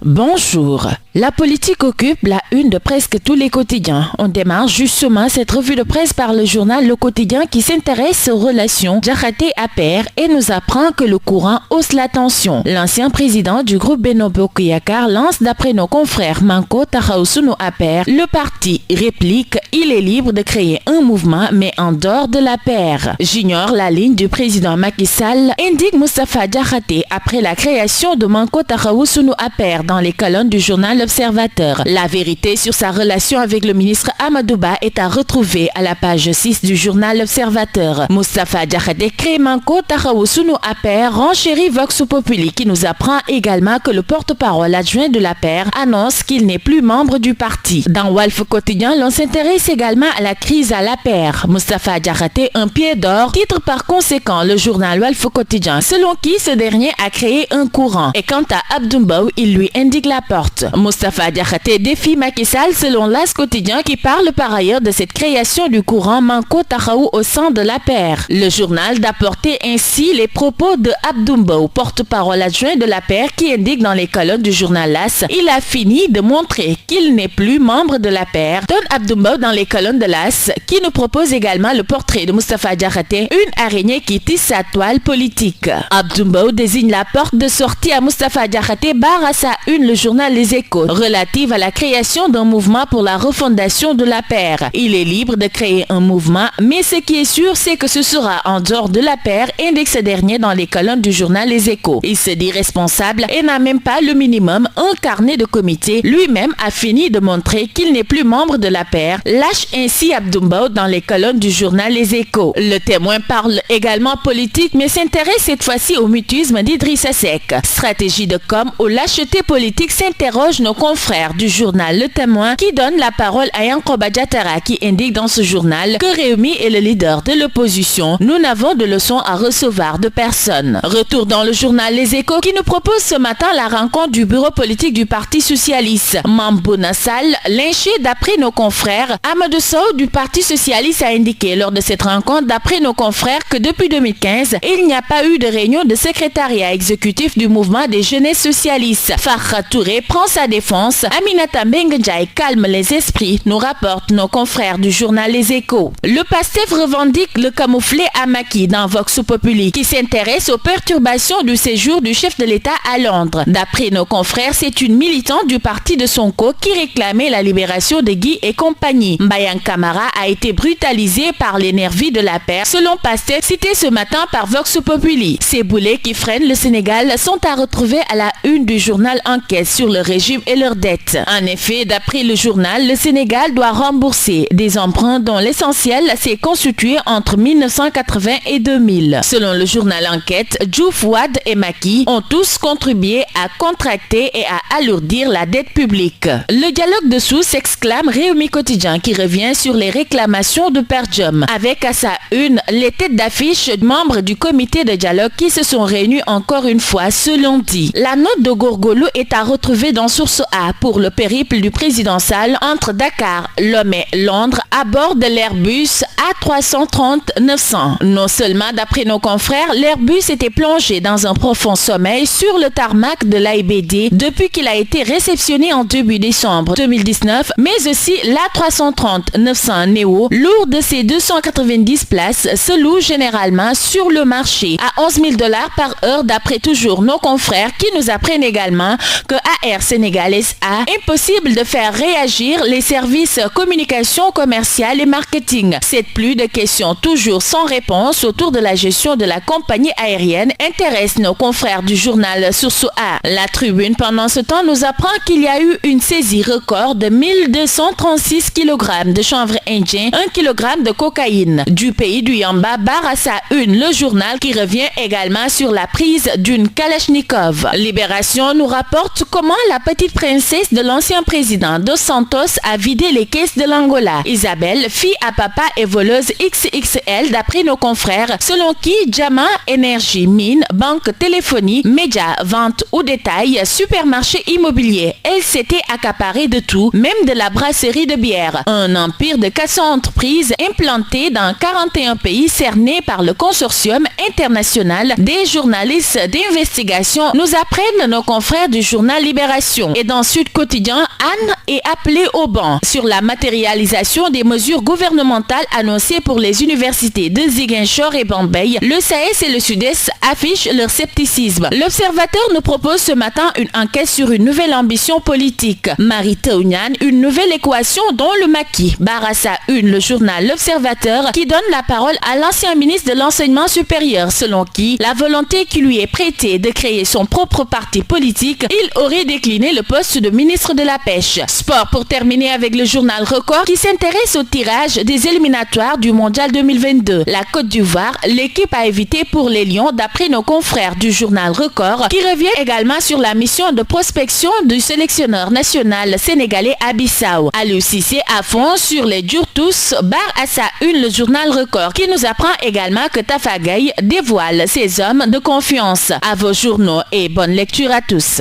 Bonjour. La politique occupe la une de presque tous les quotidiens. On démarre justement cette revue de presse par le journal Le Quotidien qui s'intéresse aux relations Diakhaté-APR et nous apprend que le courant hausse la tension. L'ancien président du groupe Benno Bokk Yakaar lance d'après nos confrères Manko Taxawu Sunu APR. Le parti réplique, il est libre de créer un mouvement mais en dehors de l'APR. J'ignore la ligne du président Macky Sall, indique Moustapha Diakhaté après la création de Manko Taxawu Sunu APR dans les colonnes du journal L'Observateur. La vérité sur sa relation avec le ministre Amadou Ba est à retrouver à la page 6 du journal L'Observateur. Moustapha Diakhaté crée Manko Taxawu Sunu APR, renchérit Vox Populi qui nous apprend également que le porte-parole adjoint de l'APR annonce qu'il n'est plus membre du parti. Dans Walf Quotidien, l'on s'intéresse également à la crise à l'APR. Moustapha Diakhaté, un pied d'or, titre par conséquent le journal Walf Quotidien, selon qui ce dernier a créé un courant. Et quant à Abdou Mbow, il lui indique la porte. Moustapha Diakhaté défie Macky Sall selon l'As Quotidien qui parle par ailleurs de cette création du courant Manko Taxawu au sein de l'APR. Le journal d'apporter ainsi les propos de Abdou Mbow, porte-parole adjoint de l'APR qui indique dans les colonnes du journal l'As, il a fini de montrer qu'il n'est plus membre de l'APR. Donne Abdou Mbow dans les colonnes de l'As qui nous propose également le portrait de Moustapha Diakhaté, une araignée qui tisse sa toile politique. Abdou Mbow désigne la porte de sortie à Moustapha Diakhaté, barre à sa une le journal Les Échos, relative à la création d'un mouvement pour la refondation de l'APR. Il est libre de créer un mouvement, mais ce qui est sûr, c'est que ce sera en dehors de l'APR, indique ce dernier dans les colonnes du journal Les Échos. Il se dit responsable et n'a même pas le minimum, un carnet de comité. Lui-même a fini de montrer qu'il n'est plus membre de l'APR. Lâche ainsi Abdou Mbow dans les colonnes du journal Les Échos. Le Témoin parle également politique, mais s'intéresse cette fois-ci au mutisme d'Idrissa Seck. Stratégie de com' ou lâcheté politique s'interroge nos confrères du journal Le Témoin qui donne la parole à Yankhoba Diattara qui indique dans ce journal que Rewmi est le leader de l'opposition. Nous n'avons de leçons à recevoir de personne. Retour dans le journal Les Échos qui nous propose ce matin la rencontre du bureau politique du Parti Socialiste. Mame Bouna Sall, lynché d'après nos confrères. Amadou Sow du Parti Socialiste a indiqué lors de cette rencontre d'après nos confrères que depuis 2015, il n'y a pas eu de réunion de secrétariat exécutif du mouvement des jeunesses socialistes. Farha Touré prend sa défense. Aminata Mbengue Ndiaye calme les esprits, nous rapportent nos confrères du journal Les Échos. Le PASTEF revendique le camouflet à Macky dans Vox Populi qui s'intéresse aux perturbations du séjour du chef de l'État à Londres. D'après nos confrères, c'est une militante du parti de Sonko qui réclamait la libération de Guy et compagnie. Mbayang Camara a été brutalisé par les nervis de l'APR, selon PASTEF, cité ce matin par Vox Populi. Ces boulets qui freinent le Sénégal sont à retrouver à la une du journal Enquête sur le régime et leurs dettes. En effet, d'après le journal, le Sénégal doit rembourser des emprunts dont l'essentiel s'est constitué entre 1980 et 2000. Selon le journal Enquête, Diouf, Wade et Macky ont tous contribué à contracter et à alourdir la dette publique. Le dialogue dessous s'exclame Rewmi Quotidien qui revient sur les réclamations de Perdjom. Avec à sa une les têtes d'affiche membres du comité de dialogue qui se sont réunis encore une fois selon dit. La note de Gorgolou est à retrouver dans Source A pour le périple du président Sall entre Dakar, Lomé, Londres à bord de l'Airbus A330-900. Non seulement d'après nos confrères, l'Airbus était plongé dans un profond sommeil sur le tarmac de l'AIBD depuis qu'il a été réceptionné en début décembre 2019, mais aussi l'A330-900 Neo, lourd de ses 290 places, se loue généralement sur le marché à 11 000 $ par heure d'après toujours nos confrères qui nous apprennent également que Air Sénégalaise a impossible de faire réagir les services communication commerciale et marketing. Cette pluie de questions toujours sans réponse autour de la gestion de la compagnie aérienne intéresse nos confrères du journal Source A. La Tribune pendant ce temps nous apprend qu'il y a eu une saisie record de 1236 kg de chanvre indien, 1 kg de cocaïne. Du pays du Yamba barre à sa une le journal qui revient également sur la prise d'une Kalachnikov. Libération nous rapporte comment la petite princesse de l'ancien président Dos Santos a vidé les caisses de l'Angola. Isabelle, fille à papa et voleuse XXL d'après nos confrères, selon qui Jama, énergie, mine, banque, téléphonie, médias, vente ou détail, supermarché immobilier. Elle s'était accaparée de tout, même de la brasserie de bière. Un empire de 400 entreprises implantées dans 41 pays cernés par le consortium international des journalistes d'investigation nous apprennent nos confrères du journal Libération. Et dans Sud Quotidien, Anne est appelée au banc sur la matérialisation des mesures gouvernementales annoncées pour les universités de Ziguinchor et Bambey. Le SAES et le Sud-Est affichent leur scepticisme. L'Observateur nous propose ce matin une enquête sur une nouvelle ambition politique. Mary Teuw Niane, une nouvelle équation dont le maquis. Barre à sa une, le journal L'Observateur qui donne la parole à l'ancien ministre de l'Enseignement supérieur, selon qui la volonté qui lui est prêtée de créer son propre parti politique, il aurait décliné le poste de ministre de la Pêche. Sport pour terminer avec le journal Record qui s'intéresse au tirage des éliminatoires du Mondial 2022. La Côte d'Ivoire, l'équipe à éviter pour les Lions d'après nos confrères du journal Record qui revient également sur la mission de prospection du sélectionneur national sénégalais à Bissau. Aliou Cissé à fond sur les durs tous, barre à sa une le journal Record qui nous apprend également que Tafa Gueye dévoile ses hommes de confiance. À vos journaux et bonne lecture à tous.